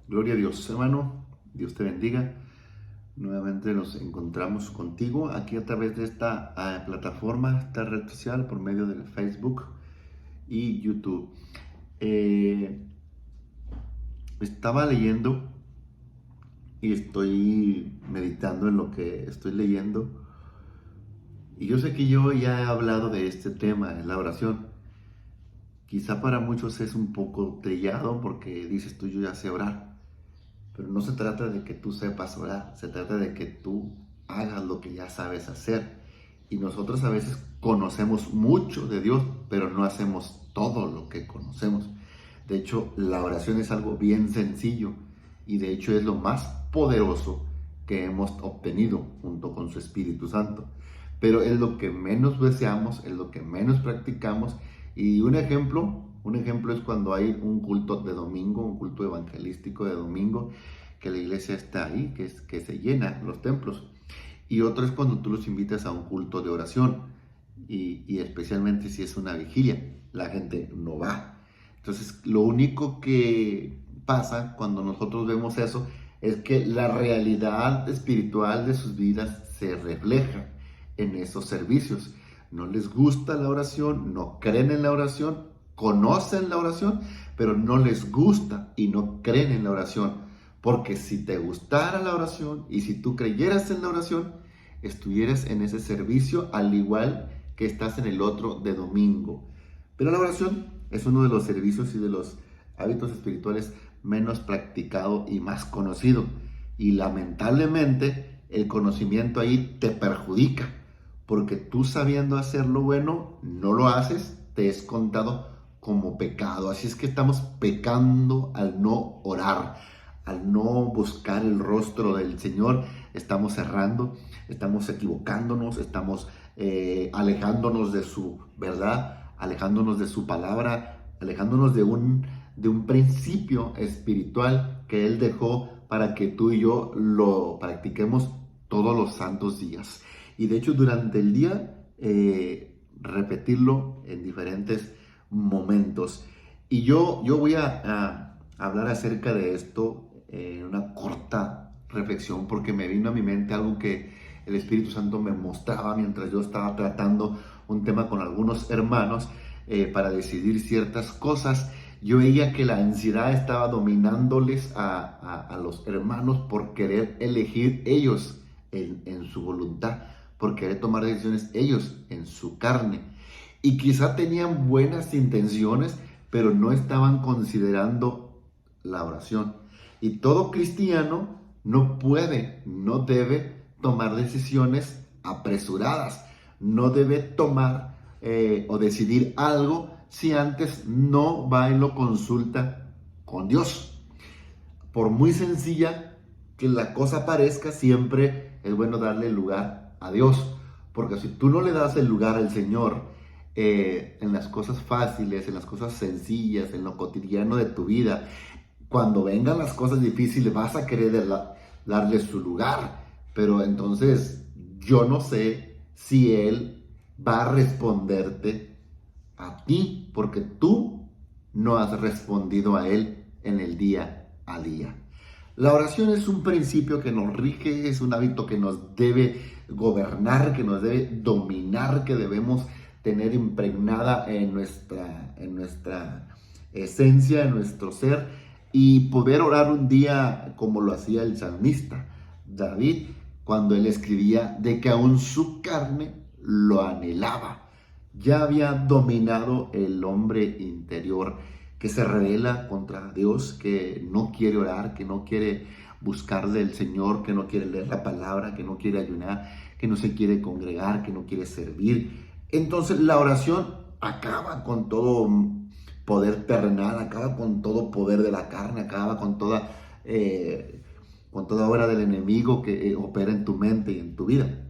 Gloria a Dios, hermano. Dios te bendiga. Nuevamente nos encontramos contigo aquí a través de esta plataforma, esta red social por medio del Facebook y YouTube. Eh, Estaba leyendo y estoy meditando en lo que estoy leyendo. Y yo sé que yo ya he hablado de este tema, en la oración. Quizá para muchos es un poco trillado porque dices tú, yo ya sé orar. Pero no se trata de que tú sepas orar, se trata de que tú hagas lo que ya sabes hacer. Y nosotros a veces conocemos mucho de Dios, pero no hacemos todo lo que conocemos. De hecho, la oración es algo bien sencillo y de hecho es lo más poderoso que hemos obtenido junto con su Espíritu Santo. Pero es lo que menos deseamos, es lo que menos practicamos. Y un ejemplo es cuando hay un culto de domingo, un culto evangelístico de domingo, que la iglesia está ahí, que se llena los templos. Y otro es cuando tú los invitas a un culto de oración, y especialmente si es una vigilia, la gente no va. Entonces, lo único que pasa cuando nosotros vemos eso es que la realidad espiritual de sus vidas se refleja en esos servicios. No les gusta la oración, no creen en la oración, conocen la oración, pero no les gusta y no creen en la oración. Porque si te gustara la oración y si tú creyeras en la oración, estuvieras en ese servicio al igual que estás en el otro de domingo. Pero la oración es uno de los servicios y de los hábitos espirituales menos practicado y más conocido. Y lamentablemente el conocimiento ahí te perjudica, porque tú sabiendo hacer lo bueno, no lo haces, te es contado como pecado. Así es que estamos pecando al no orar, al no buscar el rostro del Señor. Estamos errando, estamos equivocándonos, estamos alejándonos de su verdad, alejándonos de su palabra, alejándonos de un principio espiritual que Él dejó para que tú y yo lo practiquemos todos los santos días. Y de hecho durante el día repetirlo en diferentes momentos. Y yo voy a hablar acerca de esto en una corta reflexión, porque me vino a mi mente algo que el Espíritu Santo me mostraba mientras yo estaba tratando un tema con algunos hermanos para decidir ciertas cosas. Yo veía que la ansiedad estaba dominándoles a los hermanos por querer elegir ellos en su voluntad, por querer tomar decisiones ellos en su carne. Y quizá tenían buenas intenciones, pero no estaban considerando la oración. Y todo cristiano no puede, no debe tomar decisiones apresuradas, no debe tomar o decidir algo si antes no va y lo consulta con Dios. Por muy sencilla que la cosa parezca, siempre es bueno darle lugar a Dios, porque si tú no le das el lugar al Señor en las cosas fáciles, en las cosas sencillas, en lo cotidiano de tu vida, cuando vengan las cosas difíciles vas a querer darle su lugar, pero entonces yo no sé si Él va a responderte a ti, porque tú no has respondido a Él en el día a día. La oración es un principio que nos rige, es un hábito que nos debe gobernar, que nos debe dominar, que debemos tener impregnada en nuestra esencia, en nuestro ser, y poder orar un día como lo hacía el salmista David, cuando él escribía de que aún su carne lo anhelaba. Ya había dominado el hombre interior que se rebela contra Dios, que no quiere orar, que no quiere buscar del Señor, que no quiere leer la palabra, que no quiere ayunar, que no se quiere congregar, que no quiere servir. Entonces la oración acaba con todo poder terrenal, acaba con todo poder de la carne, acaba con toda obra del enemigo que opera en tu mente y en tu vida.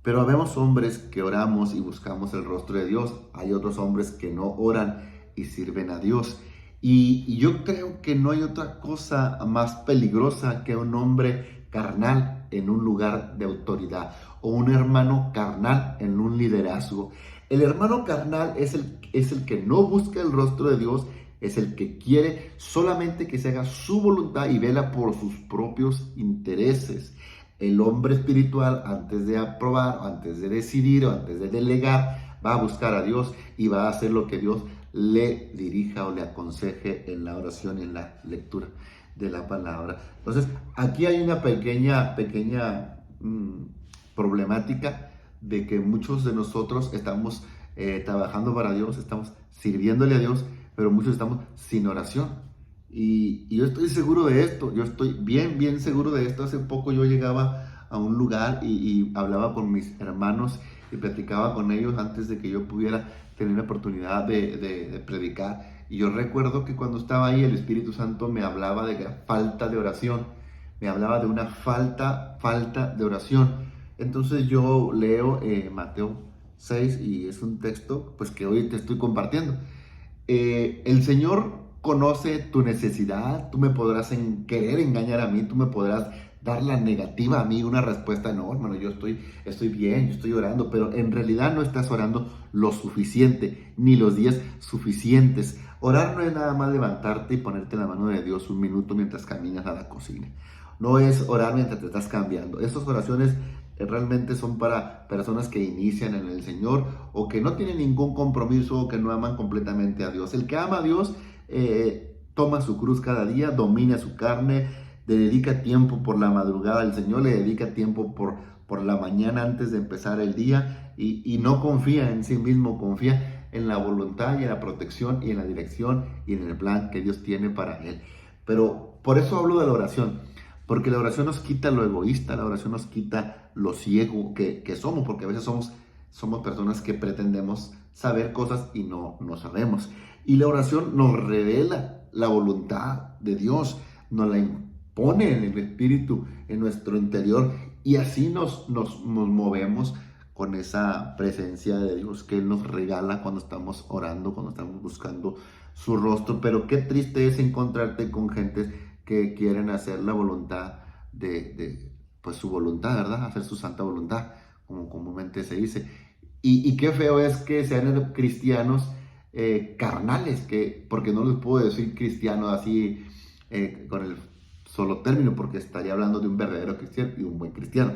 Pero habemos hombres que oramos y buscamos el rostro de Dios. Hay otros hombres que no oran y sirven a Dios. Y yo creo que no hay otra cosa más peligrosa que un hombre carnal en un lugar de autoridad o un hermano carnal en un liderazgo. El hermano carnal es el que no busca el rostro de Dios, Es el que quiere solamente que se haga su voluntad y vela por sus propios intereses. El hombre espiritual, antes de aprobar, antes de decidir o antes de delegar, va a buscar a Dios y va a hacer lo que Dios le dirija o le aconseje en la oración y en la lectura de la palabra. Entonces, aquí hay una pequeña problemática de que muchos de nosotros estamos trabajando para Dios, estamos sirviéndole a Dios, pero muchos estamos sin oración. Y yo estoy seguro de esto, yo estoy bien seguro de esto. Hace poco yo llegaba a un lugar y hablaba con mis hermanos y platicaba con ellos antes de que yo pudiera tener la oportunidad de predicar. Y yo recuerdo que cuando estaba ahí el Espíritu Santo me hablaba de la falta de oración, me hablaba de una falta de oración. Entonces yo leo Mateo 6 y es un texto pues que hoy te estoy compartiendo. El Señor conoce tu necesidad. Tú me podrás querer engañar a mí, tú me podrás dar la negativa a mí, una respuesta: no, hermano, yo estoy bien, yo estoy orando, pero en realidad no estás orando lo suficiente, ni los días suficientes. Orar no es nada más levantarte y ponerte en la mano de Dios un minuto mientras caminas a la cocina. No es orar mientras te estás cambiando. Estas oraciones realmente son para personas que inician en el Señor o que no tienen ningún compromiso o que no aman completamente a Dios. El que ama a Dios toma su cruz cada día, domina su carne, le dedica tiempo por la madrugada al Señor, le dedica tiempo por la mañana antes de empezar el día y no confía en sí mismo, confía en la voluntad y en la protección y en la dirección y en el plan que Dios tiene para él. Pero por eso hablo de la oración, porque la oración nos quita lo egoísta, la oración nos quita lo ciego que somos, porque a veces somos personas que pretendemos saber cosas y no sabemos. Y la oración nos revela la voluntad de Dios, nos la impone en el Espíritu, en nuestro interior, y así nos movemos con esa presencia de Dios que Él nos regala cuando estamos orando, cuando estamos buscando su rostro. Pero qué triste es encontrarte con gentes que quieren hacer la voluntad pues su voluntad, ¿verdad? Hacer su santa voluntad, como comúnmente se dice. Y qué feo es que sean cristianos carnales, porque no les puedo decir cristiano así con el solo término, porque estaría hablando de un verdadero cristiano y un buen cristiano.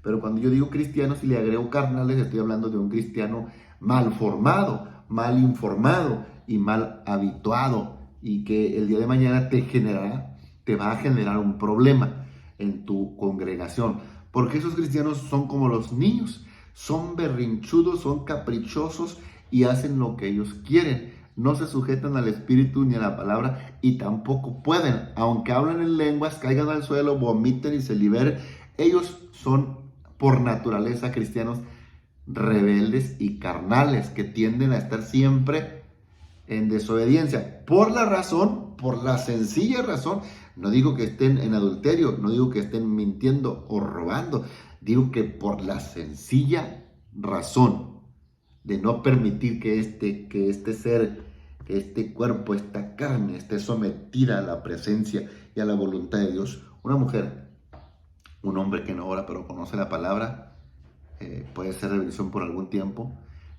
Pero cuando yo digo cristianos y le agrego carnales, estoy hablando de un cristiano mal formado, mal informado y mal habituado, y que el día de mañana te va a generar un problema en tu congregación, porque esos cristianos son como los niños, son berrinchudos, son caprichosos y hacen lo que ellos quieren. No se sujetan al Espíritu ni a la palabra y tampoco pueden, aunque hablen en lenguas, caigan al suelo, vomiten y se liberen. Ellos son por naturaleza cristianos rebeldes y carnales que tienden a estar siempre en desobediencia por la sencilla razón. No digo que estén en adulterio, no digo que estén mintiendo o robando, digo que por la sencilla razón de no permitir que este ser, que este cuerpo, esta carne esté sometida a la presencia y a la voluntad de Dios. Una mujer, un hombre que no ora pero conoce la palabra, puede ser de bendición por algún tiempo,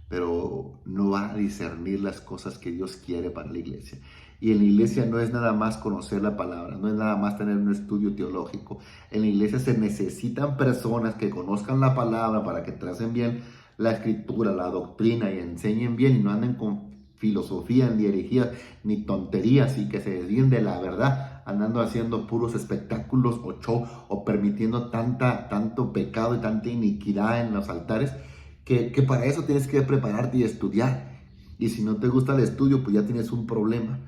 pero no va a discernir las cosas que Dios quiere para la iglesia. Y en la iglesia no es nada más conocer la palabra, no es nada más tener un estudio teológico. En la iglesia se necesitan personas que conozcan la palabra para que tracen bien la escritura, la doctrina y enseñen bien y no anden con filosofía, ni herejías, ni tonterías y que se desvíen de la verdad, andando haciendo puros espectáculos o show o permitiendo tanto pecado y tanta iniquidad en los altares, que para eso tienes que prepararte y estudiar. Y si no te gusta el estudio, pues ya tienes un problema.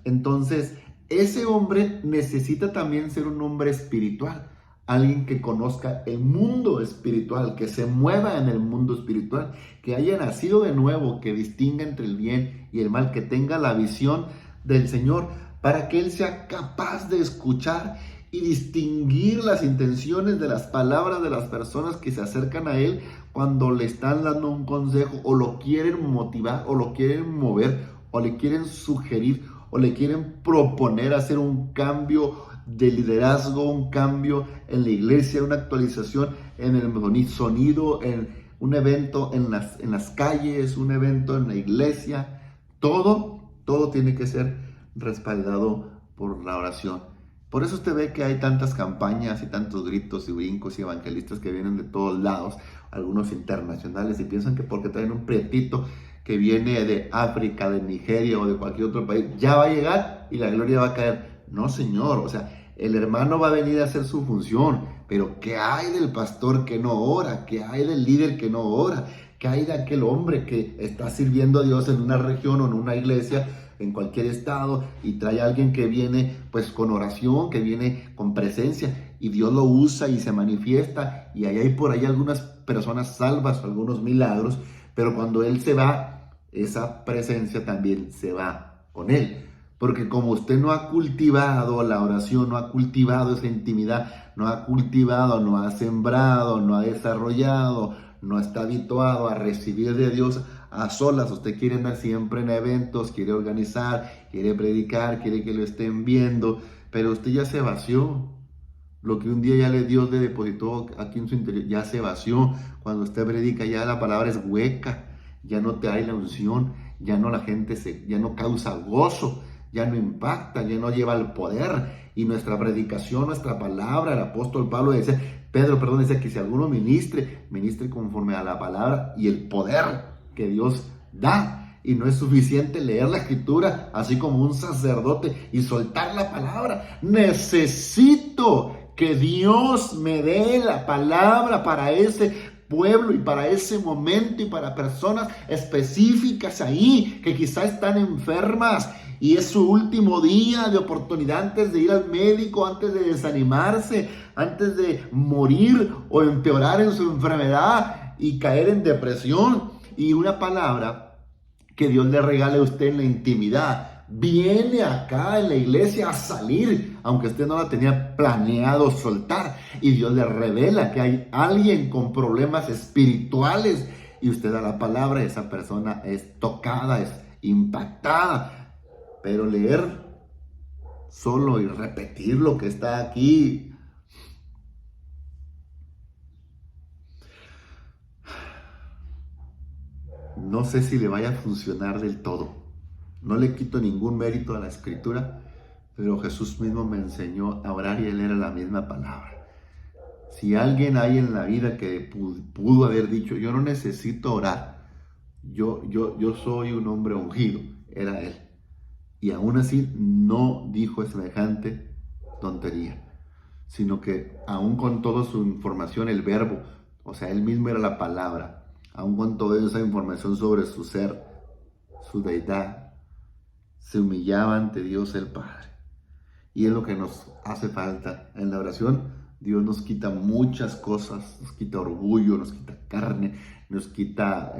Entonces, ese hombre necesita también ser un hombre espiritual, alguien que conozca el mundo espiritual, que se mueva en el mundo espiritual, que haya nacido de nuevo, que distinga entre el bien y el mal, que tenga la visión del Señor, para que él sea capaz de escuchar y distinguir las intenciones de las palabras de las personas que se acercan a él cuando le están dando un consejo o lo quieren motivar o lo quieren mover o le quieren sugerir o le quieren proponer hacer un cambio de liderazgo, un cambio en la iglesia, una actualización en el sonido, en un evento en las calles, un evento en la iglesia. Todo tiene que ser respaldado por la oración. Por eso usted ve que hay tantas campañas y tantos gritos y brincos y evangelistas que vienen de todos lados, algunos internacionales, y piensan que porque traen un prietito que viene de África, de Nigeria o de cualquier otro país, ya va a llegar y la gloria va a caer. No, señor, o sea, el hermano va a venir a hacer su función, pero ¿qué hay del pastor que no ora? ¿Qué hay del líder que no ora? ¿Qué hay de aquel hombre que está sirviendo a Dios en una región o en una iglesia, en cualquier estado, y trae a alguien que viene pues con oración, que viene con presencia, y Dios lo usa y se manifiesta, y ahí hay por ahí algunas personas salvas, algunos milagros, pero cuando Él se va, esa presencia también se va con Él? Porque como usted no ha cultivado la oración, no ha cultivado esa intimidad, no ha cultivado, no ha sembrado, no ha desarrollado, no está habituado a recibir de Dios a solas. Usted quiere andar siempre en eventos, quiere organizar, quiere predicar, quiere que lo estén viendo, pero usted ya se vació. Lo que un día ya Dios le depositó aquí en su interior, ya se vació. Cuando usted predica, ya la palabra es hueca, ya no te hay la unción, ya no la gente ya no causa gozo, ya no impacta, ya no lleva el poder. Y nuestra predicación, nuestra palabra, el apóstol Pablo decía, decía que si alguno ministre conforme a la palabra y el poder que Dios da. Y no es suficiente leer la escritura así como un sacerdote y soltar la palabra. Necesito que Dios me dé la palabra para ese pueblo y para ese momento y para personas específicas ahí que quizá están enfermas y es su último día de oportunidad antes de ir al médico, antes de desanimarse, antes de morir o empeorar en su enfermedad y caer en depresión. Y una palabra que Dios le regale a usted en la intimidad, viene acá en la iglesia a salir, aunque usted no la tenía planeado soltar, y Dios le revela que hay alguien con problemas espirituales y usted da la palabra y esa persona es tocada, es impactada. Pero leer solo y repetir lo que está aquí, no sé si le vaya a funcionar del todo. No le quito ningún mérito a la escritura, pero Jesús mismo me enseñó a orar y Él era la misma palabra. Si alguien hay en la vida que pudo haber dicho, yo no necesito orar, yo soy un hombre ungido, era Él. Y aún así no dijo semejante tontería, sino que aún con toda su información, el verbo, o sea, Él mismo era la palabra, aún con toda esa información sobre su ser, su deidad, se humillaba ante Dios el Padre. Y es lo que nos hace falta en la oración. Dios nos quita muchas cosas, nos quita orgullo, nos quita carne, nos quita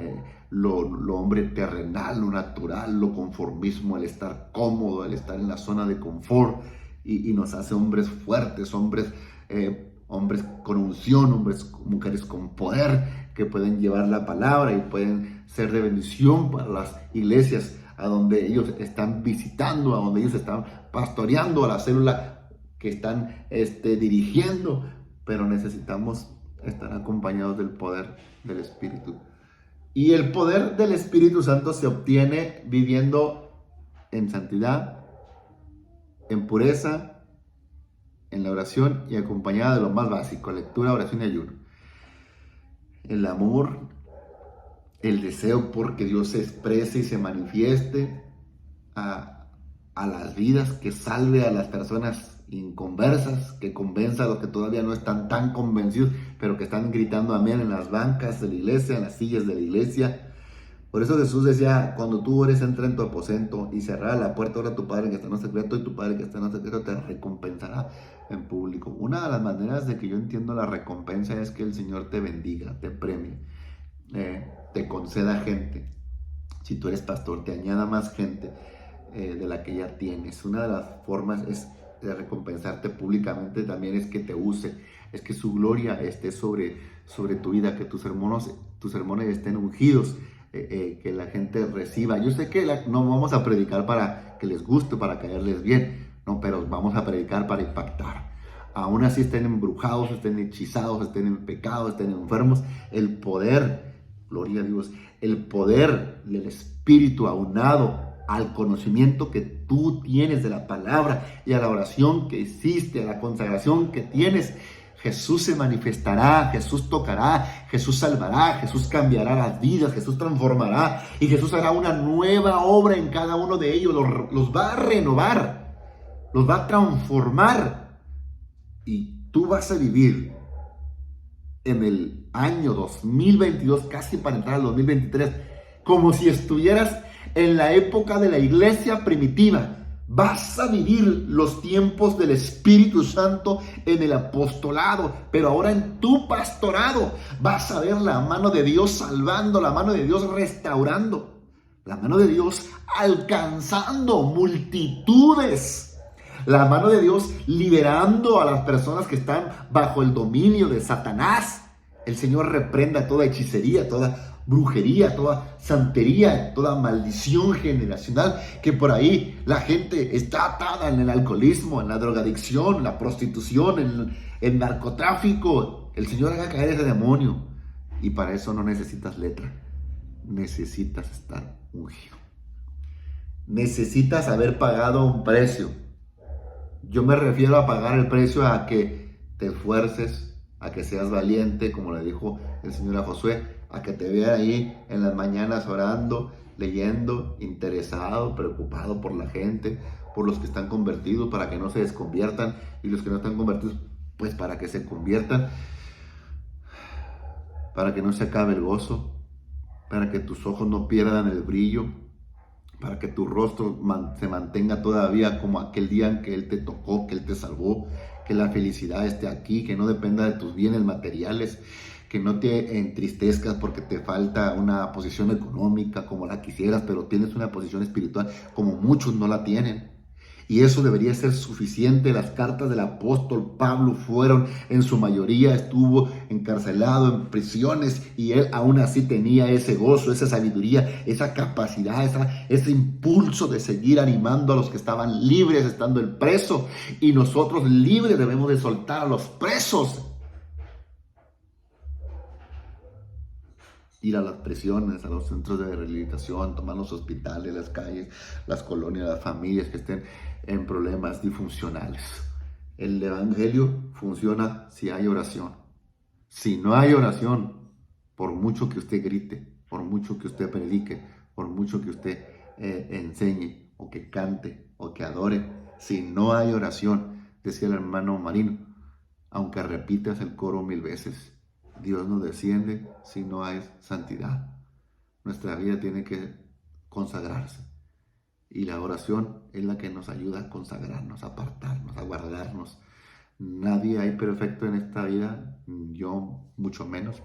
lo hombre terrenal, lo natural, lo conformismo, el estar cómodo, el estar en la zona de confort y nos hace hombres fuertes, hombres con unción, mujeres con poder que pueden llevar la palabra y pueden ser de bendición para las iglesias a donde ellos están visitando, a donde ellos están pastoreando, a la célula que están dirigiendo, pero necesitamos estar acompañados del poder del Espíritu. Y el poder del Espíritu Santo se obtiene viviendo en santidad, en pureza, en la oración y acompañada de lo más básico, lectura, oración y ayuno. El amor, el deseo porque Dios se exprese y se manifieste a las vidas, que salve a las personas inconversas, que convenza a los que todavía no están tan convencidos, pero que están gritando amén en las bancas de la iglesia, en las sillas de la iglesia. Por eso Jesús decía, cuando tú ores, entra en tu aposento y cerrará la puerta, ora a tu Padre que está en lo secreto, y tu Padre que está en lo secreto te recompensará en público. Una de las maneras de que yo entiendo la recompensa es que el Señor te bendiga, te premie, te conceda gente. Si tú eres pastor, te añada más gente de la que ya tienes. Una de las formas de recompensarte públicamente también es que te use, es que su gloria esté sobre tu vida, que tus sermones estén ungidos, que la gente reciba. Yo sé que no vamos a predicar para que les guste, para caerles bien, no, pero vamos a predicar para impactar. Aún así estén embrujados, estén hechizados, estén en pecado, estén enfermos, el poder, gloria a Dios, el poder del Espíritu aunado al conocimiento que tú tienes de la palabra y a la oración que hiciste, a la consagración que tienes, Jesús se manifestará, Jesús tocará, Jesús salvará, Jesús cambiará las vidas, Jesús transformará y Jesús hará una nueva obra en cada uno de ellos, los va a renovar, los va a transformar y tú vas a vivir en el año 2022, casi para entrar al 2023, como si estuvieras en la época de la iglesia primitiva. Vas a vivir los tiempos del Espíritu Santo en el apostolado, pero ahora en tu pastorado vas a ver la mano de Dios salvando, la mano de Dios restaurando, la mano de Dios alcanzando multitudes, la mano de Dios liberando a las personas que están bajo el dominio de Satanás. El Señor reprenda toda hechicería, toda brujería, toda santería, toda maldición generacional, que por ahí la gente está atada en el alcoholismo, en la drogadicción, en la prostitución, en el narcotráfico. El Señor haga caer ese demonio. Y para eso no necesitas letra. Necesitas estar ungido. Necesitas haber pagado un precio. Yo me refiero a pagar el precio a que te esfuerces, a que seas valiente, como le dijo el Señor a Josué, a que te vea ahí en las mañanas orando, leyendo, interesado, preocupado por la gente, por los que están convertidos, para que no se desconviertan, y los que no están convertidos, pues para que se conviertan, para que no se acabe el gozo, para que tus ojos no pierdan el brillo, para que tu rostro se mantenga todavía como aquel día en que Él te tocó, que Él te salvó, que la felicidad esté aquí, que no dependa de tus bienes materiales, que no te entristezcas porque te falta una posición económica como la quisieras, pero tienes una posición espiritual como muchos no la tienen. Y eso debería ser suficiente. Las cartas del apóstol Pablo fueron, en su mayoría, estuvo encarcelado en prisiones y él aún así tenía ese gozo, esa sabiduría, esa capacidad, ese impulso de seguir animando a los que estaban libres estando el preso. Y nosotros libres debemos de soltar a los presos. Ir a las prisiones, a los centros de rehabilitación, tomar los hospitales, las calles, las colonias, las familias que estén en problemas disfuncionales. El evangelio funciona si hay oración. Si no hay oración, por mucho que usted grite, por mucho que usted predique, por mucho que usted enseñe, o que cante, o que adore, si no hay oración, decía el hermano Marino, aunque repitas el coro 1000 veces, Dios no desciende si no hay santidad. Nuestra vida tiene que consagrarse. Y la oración es la que nos ayuda a consagrarnos, a apartarnos, a guardarnos. Nadie hay perfecto en esta vida, yo mucho menos.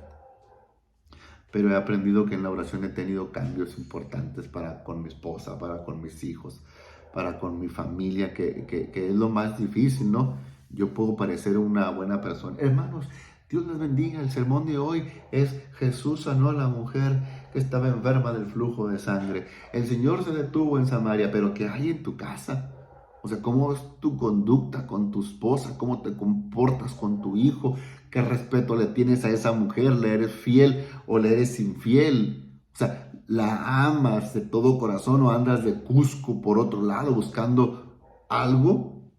Pero he aprendido que en la oración he tenido cambios importantes para con mi esposa, para con mis hijos, para con mi familia, que es lo más difícil, ¿no? Yo puedo parecer una buena persona. Hermanos, Dios les bendiga. El sermón de hoy es: Jesús sanó a la mujer que estaba enferma del flujo de sangre. El Señor se detuvo en Samaria, pero ¿qué hay en tu casa? O sea, ¿cómo es tu conducta con tu esposa? ¿Cómo te comportas con tu hijo? ¿Qué respeto le tienes a esa mujer? ¿Le eres fiel o le eres infiel? O sea, ¿la amas de todo corazón o andas de Cusco por otro lado buscando algo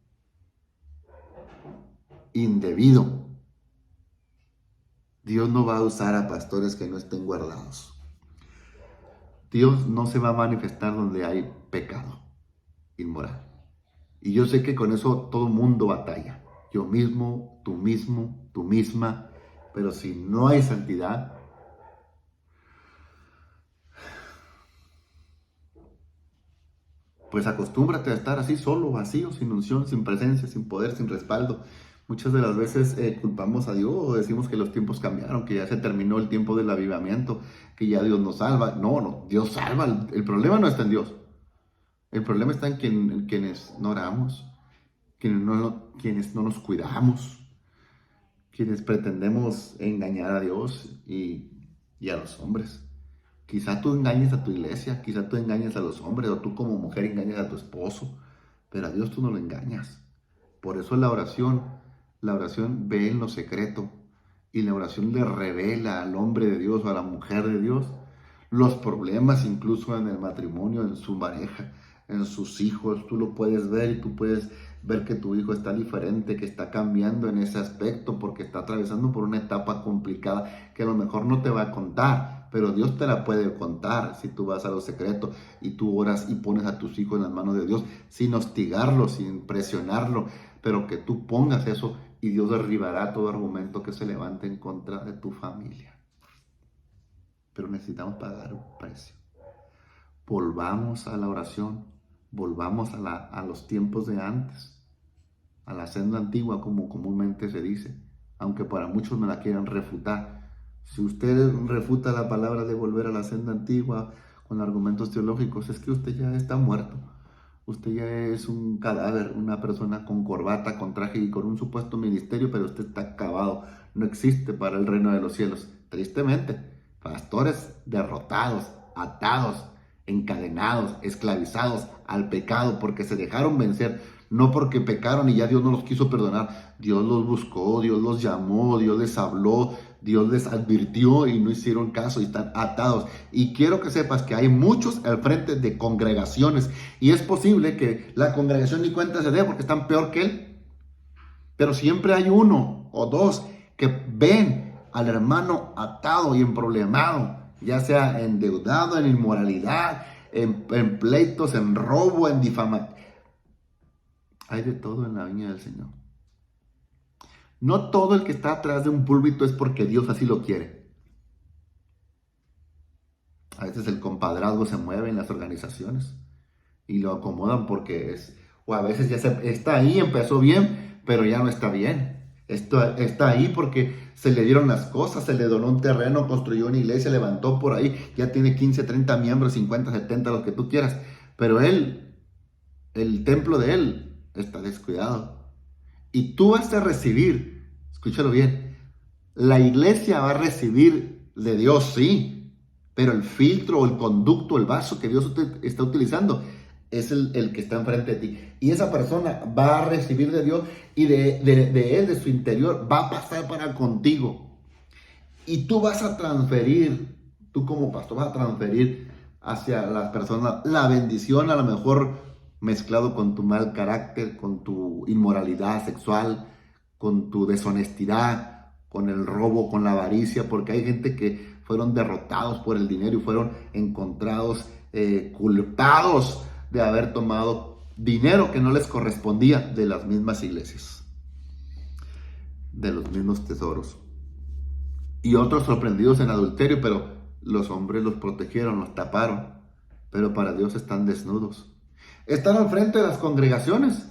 indebido? Dios no va a usar a pastores que no estén guardados. Dios no se va a manifestar donde hay pecado inmoral. Y yo sé que con eso todo mundo batalla. Yo mismo, tú misma. Pero si no hay santidad, pues acostúmbrate a estar así solo, vacío, sin unción, sin presencia, sin poder, sin respaldo. Muchas de las veces culpamos a Dios o decimos que los tiempos cambiaron, que ya se terminó el tiempo del avivamiento, que ya Dios nos salva. No, Dios salva. El problema no está en Dios. El problema está en quienes no oramos, quienes no nos cuidamos, quienes pretendemos engañar a Dios y a los hombres. Quizá tú engañes a tu iglesia, quizá tú engañes a los hombres, o tú como mujer engañas a tu esposo, pero a Dios tú no lo engañas. Por eso la oración ve en lo secreto, y la oración le revela al hombre de Dios o a la mujer de Dios los problemas incluso en el matrimonio, en su pareja, en sus hijos. Tú lo puedes ver y tú puedes ver que tu hijo está diferente, que está cambiando en ese aspecto porque está atravesando por una etapa complicada que a lo mejor no te va a contar, pero Dios te la puede contar si tú vas a lo secreto y tú oras y pones a tus hijos en las manos de Dios sin hostigarlo, sin presionarlo, pero que tú pongas eso y Dios derribará todo argumento que se levante en contra de tu familia. Pero necesitamos pagar un precio. Volvamos a la oración, volvamos a los tiempos de antes, a la senda antigua como comúnmente se dice, aunque para muchos me la quieran refutar. Si usted refuta la palabra de volver a la senda antigua con argumentos teológicos, es que usted ya está muerto. Usted ya es un cadáver, una persona con corbata, con traje y con un supuesto ministerio, pero usted está acabado. No existe para el reino de los cielos. Tristemente, pastores derrotados, atados, encadenados, esclavizados al pecado porque se dejaron vencer, no porque pecaron y ya Dios no los quiso perdonar. Dios los buscó, Dios los llamó, Dios les habló, Dios les advirtió y no hicieron caso y están atados. Y quiero que sepas que hay muchos al frente de congregaciones y es posible que la congregación ni cuenta se dé porque están peor que él. Pero siempre hay uno o dos que ven al hermano atado y emproblemado, ya sea endeudado, en inmoralidad, en pleitos, en robo, en difamación. Hay de todo en la viña del Señor. No todo el que está atrás de un púlpito es porque Dios así lo quiere. A veces el compadrazgo se mueve en las organizaciones y lo acomodan porque es, o a veces ya está ahí, empezó bien, pero ya no está bien. Está ahí porque se le dieron las cosas, se le donó un terreno, construyó una iglesia, levantó por ahí, ya tiene 15, 30 miembros, 50, 70, los que tú quieras, pero él, el templo de él, está descuidado. Y tú vas a recibir, escúchalo bien, la iglesia va a recibir de Dios, sí, pero el filtro, el conducto, el vaso que Dios está utilizando es el que está enfrente de ti. Y esa persona va a recibir de Dios y de él, de su interior, va a pasar para contigo. Y tú vas a transferir, tú como pastor vas a transferir hacia las personas la bendición, a lo mejor mezclado con tu mal carácter, con tu inmoralidad sexual, con tu deshonestidad, con el robo, con la avaricia, porque hay gente que fueron derrotados por el dinero y fueron encontrados culpados de haber tomado dinero que no les correspondía de las mismas iglesias, de los mismos tesoros. Y otros sorprendidos en adulterio, pero los hombres los protegieron, los taparon, pero para Dios están desnudos. Están al frente de las congregaciones,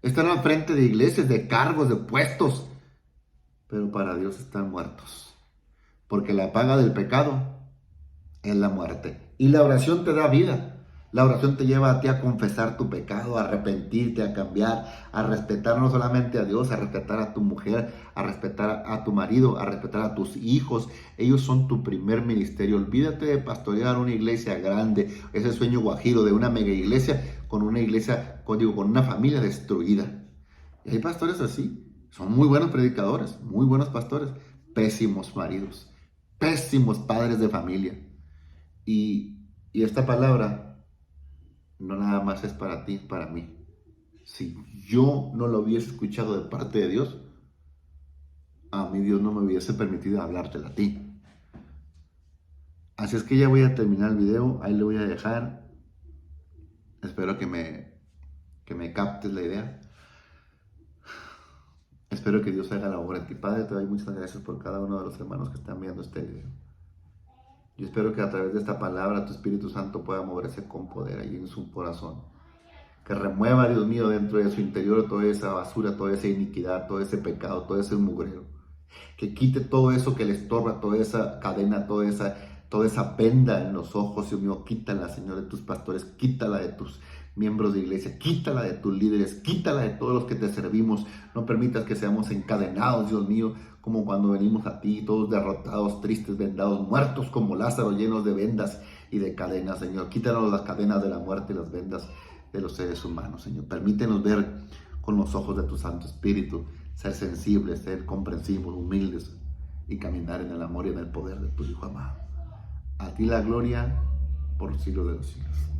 están al frente de iglesias, de cargos, de puestos, pero para Dios están muertos, porque la paga del pecado es la muerte. Y la oración te da vida. La oración te lleva a ti a confesar tu pecado, a arrepentirte, a cambiar, a respetar no solamente a Dios, a respetar a tu mujer, a respetar a tu marido, a respetar a tus hijos. Ellos son tu primer ministerio. Olvídate de pastorear una iglesia grande, ese sueño guajiro de una mega iglesia con una iglesia, con una familia destruida. Y hay pastores así, son muy buenos predicadores, muy buenos pastores, pésimos maridos, pésimos padres de familia. Y esta palabra no nada más es para ti, para mí. Si yo no lo hubiese escuchado de parte de Dios, a mí Dios no me hubiese permitido hablártela a ti. Así es que ya voy a terminar el video, ahí lo voy a dejar. Espero que me captes la idea. Espero que Dios haga la obra en ti. Padre, te doy muchas gracias por cada uno de los hermanos que están viendo este video. Yo espero que a través de esta palabra tu Espíritu Santo pueda moverse con poder allí en su corazón. Que remueva, Dios mío, dentro de su interior toda esa basura, toda esa iniquidad, todo ese pecado, todo ese mugrero. Que quite todo eso que le estorba, toda esa cadena, toda esa venda en los ojos, Dios mío. Quítala, Señor, de tus pastores, quítala de tus miembros de iglesia, quítala de tus líderes, quítala de todos los que te servimos. No permitas que seamos encadenados, Dios mío, como cuando venimos a ti, todos derrotados, tristes, vendados, muertos como Lázaro, llenos de vendas y de cadenas, Señor. Quítanos las cadenas de la muerte y las vendas de los seres humanos, Señor. Permítenos ver con los ojos de tu Santo Espíritu, ser sensibles, ser comprensivos, humildes y caminar en el amor y en el poder de tu Hijo amado. A ti la gloria por los siglos de los siglos.